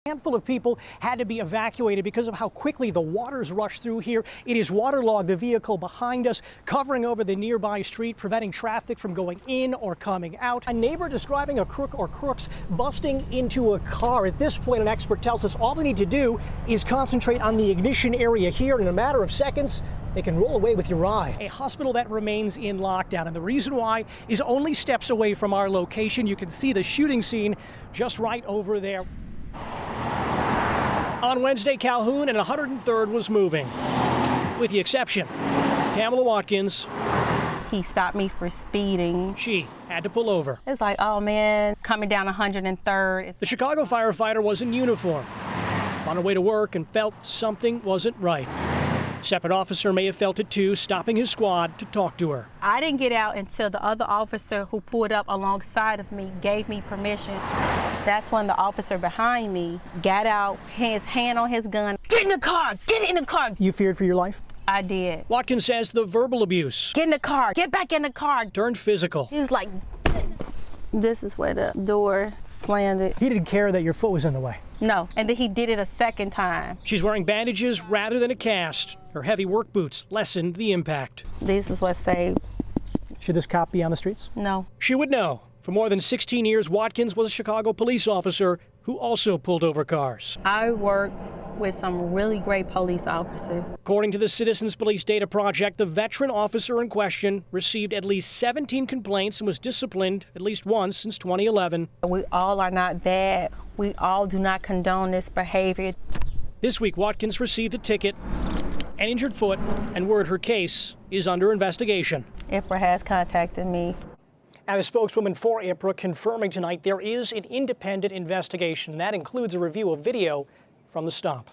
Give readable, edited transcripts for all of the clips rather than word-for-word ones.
A handful of people had to be evacuated because of how quickly the waters rushed through here. It is waterlogged. The vehicle behind us covering over the nearby street, preventing traffic from going in or coming out. A neighbor describing a crook or crooks busting into a car. At this point, an expert tells us all they need to do is concentrate on the ignition area here, and in a matter of seconds, they can roll away with your ride. A hospital that remains in lockdown, and the reason why is only steps away from our location. You can see the shooting scene just right over there. On Wednesday, Calhoun and 103rd was moving, with the exception Pamela Watkins. He stopped me for speeding. She had to pull over. It's like, oh man, coming down 103rd. The Chicago firefighter was in uniform, on her way to work, and felt something wasn't right. Separate officer may have felt it too, stopping his squad to talk to her. I didn't get out until the other officer who pulled up alongside of me gave me permission. That's when the officer behind me got out, his hand on his gun. Get in the car, get in the car. You feared for your life? I did. Watkins says the verbal abuse. Get in the car, get back in the car. Turned physical. He's like, this is where the door slammed. He didn't care that your foot was in the way. No, and then he did it a second time. She's wearing bandages rather than a cast. Her heavy work boots lessened the impact. This is what saved. Should this cop be on the streets? No. She would know. For more than 16 years, Watkins was a Chicago police officer who also pulled over cars. I work with some really great police officers. According to the Citizens Police Data Project, the veteran officer in question received at least 17 complaints and was disciplined at least once since 2011. We all are not bad. We all do not condone this behavior. This week, Watkins received a ticket, an injured foot, and word her case is under investigation. IPRA has contacted me. And a spokeswoman for IPRA confirming tonight there is an independent investigation, and that includes a review of video from the stop.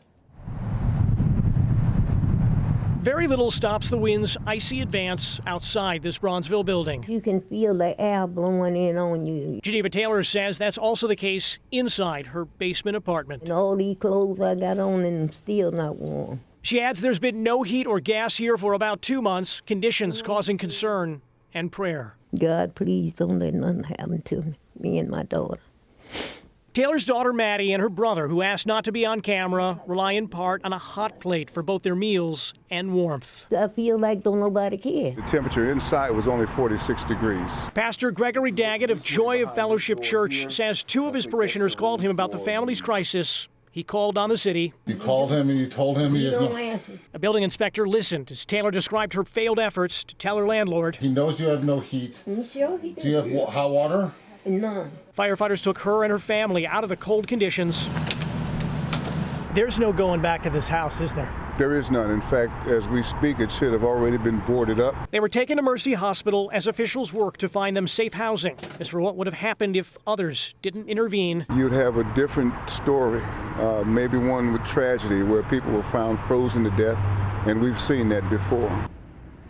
Very little stops the wind's icy advance outside this Bronzeville building. You can feel the air blowing in on you. Geneva Taylor says that's also the case inside her basement apartment. And all these clothes I got on and I'm still not warm. She adds there's been no heat or gas here for about 2 months, conditions causing concern and prayer. God, please don't let nothing happen to me and my daughter. Taylor's daughter, Maddie, and her brother, who asked not to be on camera, rely in part on a hot plate for both their meals and warmth. I feel like don't nobody care. The temperature inside was only 46 degrees. Pastor Gregory Daggett of Joy of Fellowship Church says 2 of his parishioners called him about the family's crisis. He called on the city. You called him and you told him he has no answer. A building inspector listened as Taylor described her failed efforts to tell her landlord. He knows you have no heat. Sure he Do you have hot water? None. Firefighters took her and her family out of the cold conditions. There's no going back to this house, is there? There is none. In fact, as we speak, it should have already been boarded up. They were taken to Mercy Hospital as officials worked to find them safe housing. As for what would have happened if others didn't intervene. You'd have a different story, maybe one with tragedy where people were found frozen to death, and we've seen that before.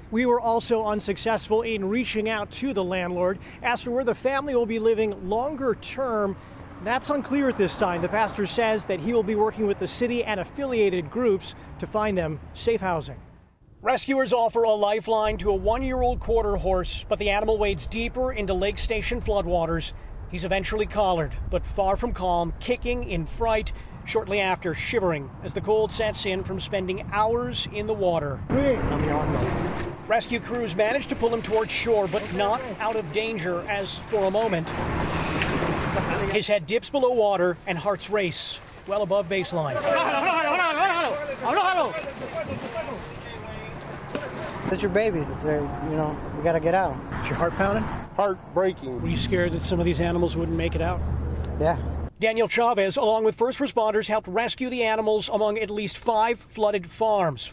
We were also unsuccessful in reaching out to the landlord. As for where the family will be living longer term, that's unclear at this time. The pastor says that he will be working with the city and affiliated groups to find them safe housing. Rescuers offer a lifeline to a 1-year-old quarter horse, but the animal wades deeper into Lake Station floodwaters. He's eventually collared, but far from calm, kicking in fright, shortly after shivering as the cold sets in from spending hours in the water. Rescue crews managed to pull him towards shore, but not out of danger, as for a moment his head dips below water and hearts race well above baseline. It's your babies. It's their, we gotta get out. Is your heart pounding? Heartbreaking. Were you scared that some of these animals wouldn't make it out? Yeah. Daniel Chavez, along with first responders, helped rescue the animals among at least 5 flooded farms.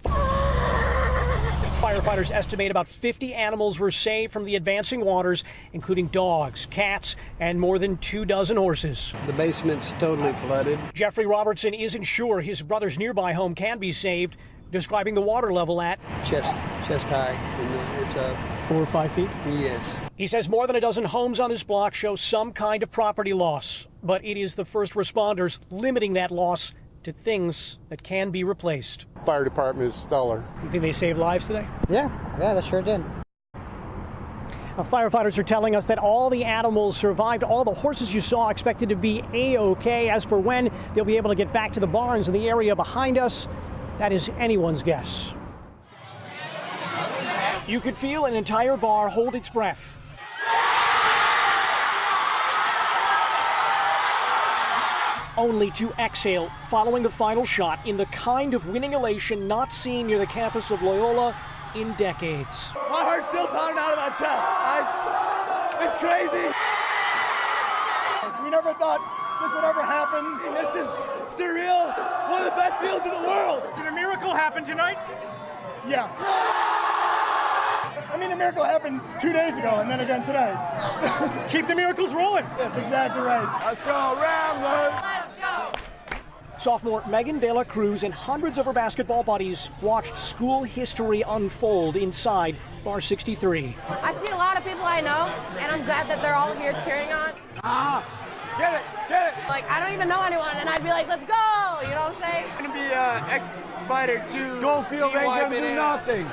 Firefighters estimate about 50 animals were saved from the advancing waters, including dogs, cats, and more than 24 horses. The basement's totally flooded. Jeffrey Robertson isn't sure his brother's nearby home can be saved, describing the water level at Chest high. It's 4 or 5 feet. Yes. He says more than a dozen homes on his block show some kind of property loss, but it is the first responders limiting that loss to things that can be replaced. Fire department is stellar. You think they saved lives today? Yeah, they sure did. Firefighters are telling us that all the animals survived. All the horses you saw expected to be A-OK. As for when they'll be able to get back to the barns in the area behind us, that is anyone's guess. You could feel an entire bar hold its breath. Only to exhale following the final shot in the kind of winning elation not seen near the campus of Loyola in decades. My heart's still pounding out of my chest. It's crazy. We never thought this would ever happen. This is surreal. One of the best fields in the world. Did a miracle happen tonight? Yeah. I mean, the miracle happened 2 days ago and then again today. Keep the miracles rolling. That's exactly right. Let's go, Ramblers. Let's go. Sophomore Megan De La Cruz and hundreds of her basketball buddies watched school history unfold inside Bar 63. I see a lot of people I know, and I'm glad that they're all here cheering on. Get it, get it. Like, I don't even know anyone, and I'd be like, let's go, you know what I'm saying? It's gonna be X-Spider 2. Schofield ain't gonna do nothing.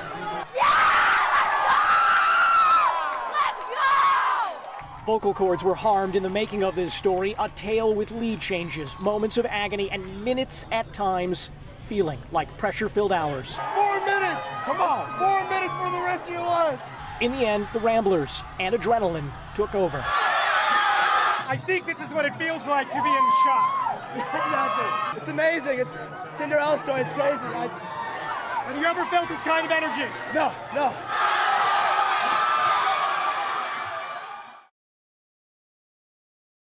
Vocal cords were harmed in the making of this story, a tale with lead changes, moments of agony, and minutes at times feeling like pressure-filled hours. 4 minutes! Come on! 4 minutes for the rest of your life! In the end, the Ramblers and adrenaline took over. I think this is what it feels like to be in shock. Exactly. It's amazing. It's Cinderella story. It's crazy. Have you ever felt this kind of energy? No.